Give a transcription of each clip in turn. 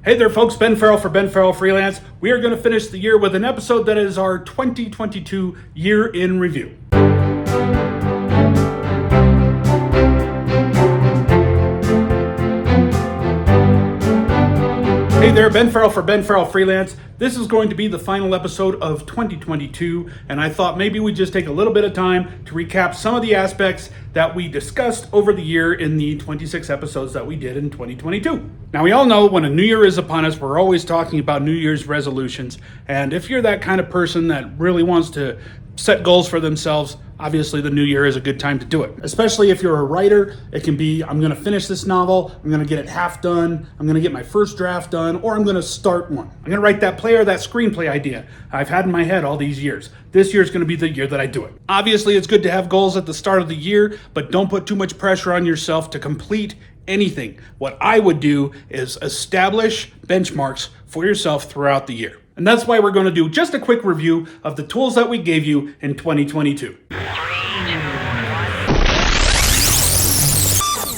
Hey there folks, Ben Farrell for Ben Farrell Freelance. We are going to finish the year with an episode that is our 2022 year in review. Hey there, Ben Farrell for Ben Farrell Freelance. This is going to be the final episode of 2022, and I thought maybe we'd just take a little bit of time to recap some of the aspects that we discussed over the year in the 26 episodes that we did in 2022. Now, we all know when a new year is upon us, we're always talking about New Year's resolutions, and if you're that kind of person that really wants to set goals for themselves, obviously the new year is a good time to do it. Especially if you're a writer, it can be, I'm gonna finish this novel, I'm gonna get it half done, I'm gonna get my first draft done, or I'm gonna start one. I'm gonna write that play or that screenplay idea I've had in my head all these years. This year's gonna be the year that I do it. Obviously, it's good to have goals at the start of the year, but don't put too much pressure on yourself to complete anything. What I would do is establish benchmarks for yourself throughout the year. And that's why we're going to do just a quick review of the tools that we gave you in 2022.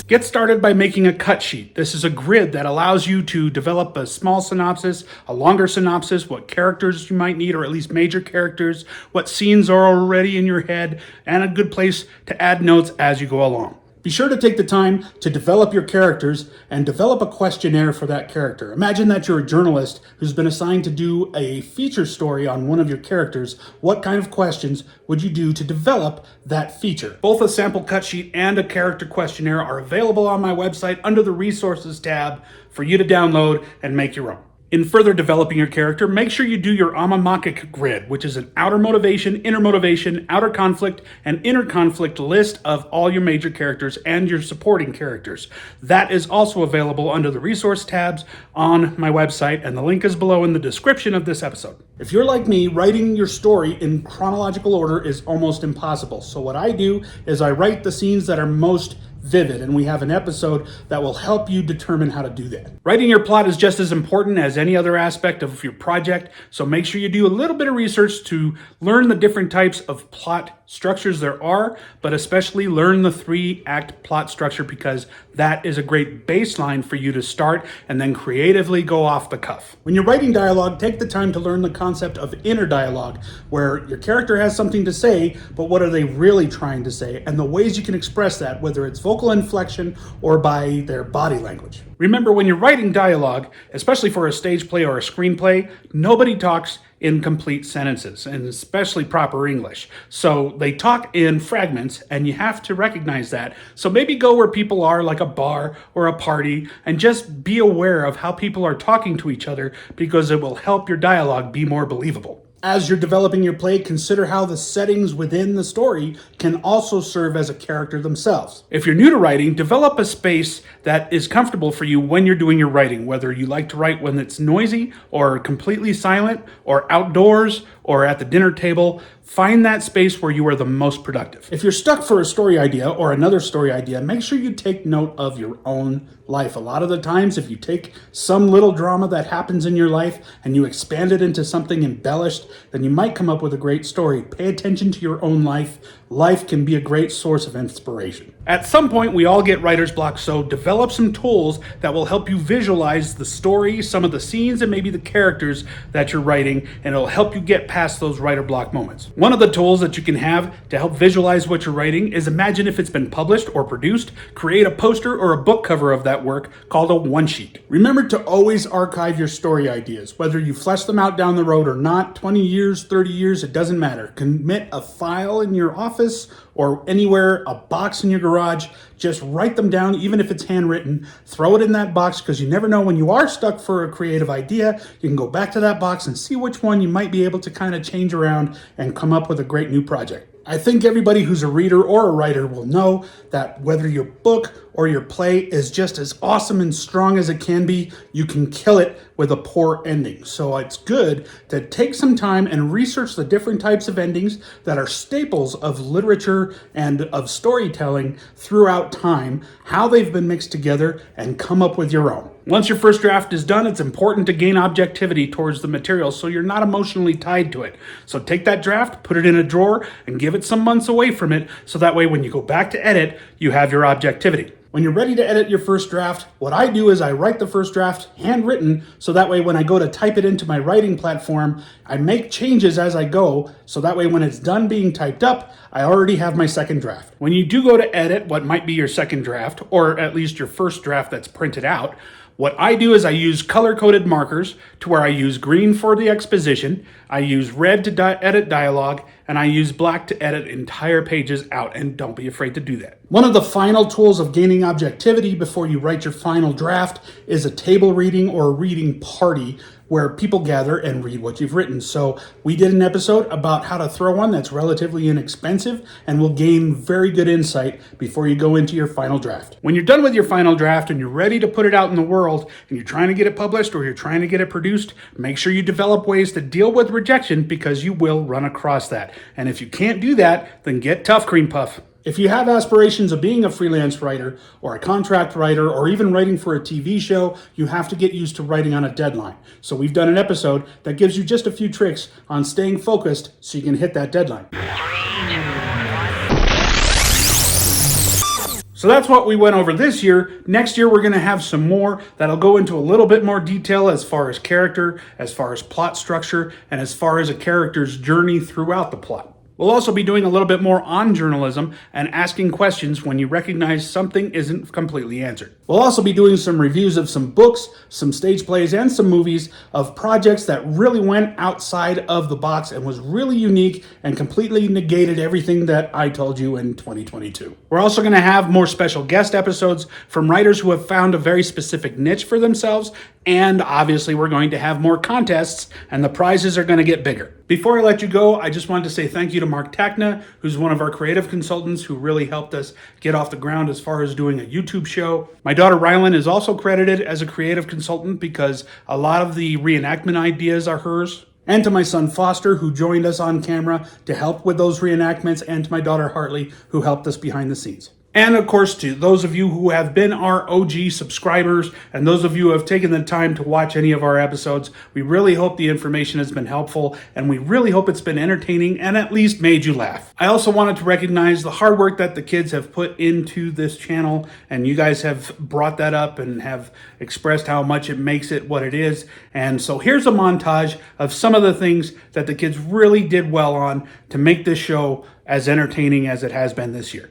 Get started by making a cut sheet. This is a grid that allows you to develop a small synopsis, a longer synopsis, what characters you might need, or at least major characters, what scenes are already in your head, and a good place to add notes as you go along. Be sure to take the time to develop your characters and develop a questionnaire for that character. Imagine that you're a journalist who's been assigned to do a feature story on one of your characters. What kind of questions would you do to develop that feature? Both a sample cut sheet and a character questionnaire are available on my website under the resources tab for you to download and make your own. In further developing your character, make sure you do your Amamaki grid, which is an outer motivation, inner motivation, outer conflict, and inner conflict list of all your major characters and your supporting characters. That is also available under the resource tabs on my website, and the link is below in the description of this episode. If you're like me, writing your story in chronological order is almost impossible. So what I do is I write the scenes that are most vivid, and we have an episode that will help you determine how to do that. Writing your plot is just as important as any other aspect of your project, so make sure you do a little bit of research to learn the different types of plot structures there are, but especially learn the 3-act plot structure, because that is a great baseline for you to start and then creatively go off the cuff. When you're writing dialogue, take the time to learn the concept of inner dialogue, where your character has something to say, but what are they really trying to say, and the ways you can express that, whether it's vocal inflection or by their body language. Remember, when you're writing dialogue, especially for a stage play or a screenplay, nobody talks in complete sentences, and especially proper English. So they talk in fragments, and you have to recognize that. So maybe go where people are, like a bar or a party, and just be aware of how people are talking to each other, because it will help your dialogue be more believable. As you're developing your play, consider how the settings within the story can also serve as a character themselves. If you're new to writing, develop a space that is comfortable for you when you're doing your writing, whether you like to write when it's noisy or completely silent or outdoors or at the dinner table. Find that space where you are the most productive. If you're stuck for a story idea or another story idea, make sure you take note of your own life. A lot of the times, if you take some little drama that happens in your life and you expand it into something embellished, then you might come up with a great story. Pay attention to your own life. Life can be a great source of inspiration. At some point, we all get writer's block, so develop some tools that will help you visualize the story, some of the scenes, and maybe the characters that you're writing, and it'll help you get past those writer block moments. One of the tools that you can have to help visualize what you're writing is imagine if it's been published or produced, create a poster or a book cover of that work called a one-sheet. Remember to always archive your story ideas, whether you flesh them out down the road or not, 20 years, 30 years, it doesn't matter. Commit a file in your office or anywhere, a box in your garage. Just write them down, even if it's handwritten. Throw it in that box, because you never know when you are stuck for a creative idea. You can go back to that box and see which one you might be able to kind of change around and come up with a great new project. I think everybody who's a reader or a writer will know that whether your book or your play is just as awesome and strong as it can be, you can kill it with a poor ending. So it's good to take some time and research the different types of endings that are staples of literature and of storytelling throughout time, how they've been mixed together, and come up with your own. Once your first draft is done, it's important to gain objectivity towards the material so you're not emotionally tied to it. So take that draft, put it in a drawer, and give it some months away from it, so that way when you go back to edit, you have your objectivity. When you're ready to edit your first draft, what I do is I write the first draft handwritten, so that way when I go to type it into my writing platform, I make changes as I go, so that way when it's done being typed up, I already have my second draft. When you do go to edit what might be your second draft, or at least your first draft that's printed out, what I do is I use color-coded markers to where I use green for the exposition, I use red to edit dialogue, and I use black to edit entire pages out, and don't be afraid to do that. One of the final tools of gaining objectivity before you write your final draft is a table reading or a reading party where people gather and read what you've written. So we did an episode about how to throw one that's relatively inexpensive and will gain very good insight before you go into your final draft. When you're done with your final draft and you're ready to put it out in the world and you're trying to get it published or you're trying to get it produced, make sure you develop ways to deal with rejection, because you will run across that. And if you can't do that, then get tough, cream puff. If you have aspirations of being a freelance writer or a contract writer or even writing for a TV show, you have to get used to writing on a deadline. So we've done an episode that gives you just a few tricks on staying focused so you can hit that deadline. So that's what we went over this year. Next year, we're going to have some more that'll go into a little bit more detail as far as character, as far as plot structure, and as far as a character's journey throughout the plot. We'll also be doing a little bit more on journalism and asking questions when you recognize something isn't completely answered. We'll also be doing some reviews of some books, some stage plays, and some movies of projects that really went outside of the box and was really unique and completely negated everything that I told you in 2022. We're also going to have more special guest episodes from writers who have found a very specific niche for themselves, and obviously we're going to have more contests and the prizes are going to get bigger. Before I let you go, I just wanted to say thank you to Mark Tacna, who's one of our creative consultants who really helped us get off the ground as far as doing a YouTube show. My daughter Rylan is also credited as a creative consultant because a lot of the reenactment ideas are hers. And to my son Foster, who joined us on camera to help with those reenactments, and to my daughter Hartley, who helped us behind the scenes. And of course, to those of you who have been our OG subscribers and those of you who have taken the time to watch any of our episodes, we really hope the information has been helpful, and we really hope it's been entertaining and at least made you laugh. I also wanted to recognize the hard work that the kids have put into this channel, and you guys have brought that up and have expressed how much it makes it what it is. And so here's a montage of some of the things that the kids really did well on to make this show as entertaining as it has been this year.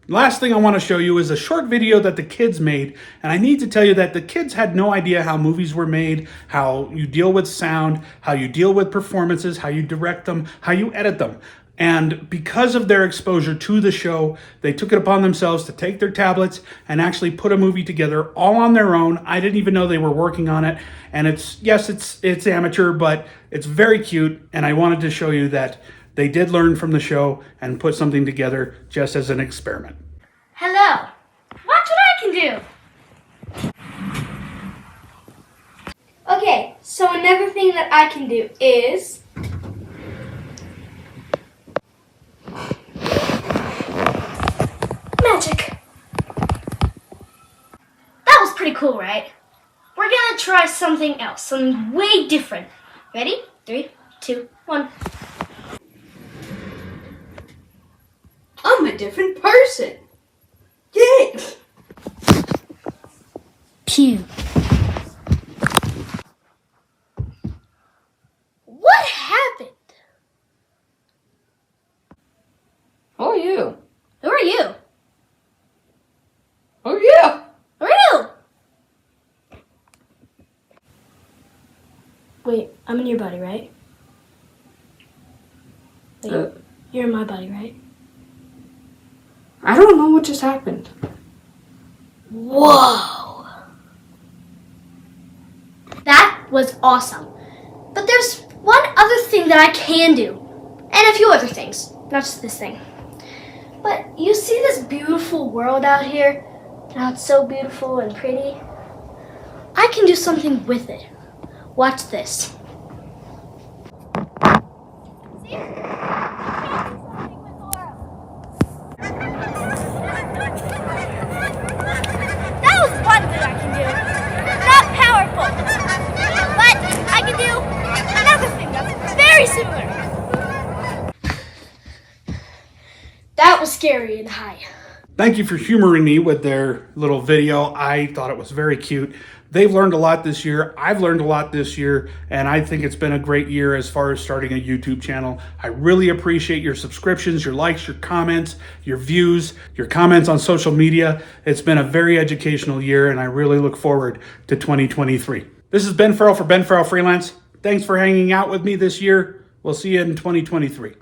Last thing I want to show you is a short video that the kids made, and I need to tell you that the kids had no idea how movies were made, how you deal with sound, how you deal with performances, how you direct them, how you edit them. And because of their exposure to the show, they took it upon themselves to take their tablets and actually put a movie together all on their own. I didn't even know they were working on it. And it's amateur, but it's very cute. And I wanted to show you that they did learn from the show and put something together just as an experiment. Hello. Watch what I can do. Okay, so another thing that I can do is magic. That was pretty cool, right? We're gonna try something else, something way different. Ready? 3, 2, 1. I'm a different person. Yay! Pew. What happened? Who are you? Who are you? Who are you? Who are you? Wait, I'm in your body, right? Wait, you're in my body, right? I don't know what just happened. Whoa! That was awesome. But there's one other thing that I can do. And a few other things. Not just this thing. But you see this beautiful world out here? How it's so beautiful and pretty? I can do something with it. Watch this. That was one thing I can do. Not powerful. But I can do another thing that's very similar. That was scary and high. Thank you for humoring me with their little video. I thought it was very cute. They've learned a lot this year. I've learned a lot this year, and I think it's been a great year as far as starting a YouTube channel. I really appreciate your subscriptions, your likes, your comments, your views, your comments on social media. It's been a very educational year, and I really look forward to 2023. This is Ben Farrell for Ben Farrell Freelance. Thanks for hanging out with me this year. We'll see you in 2023.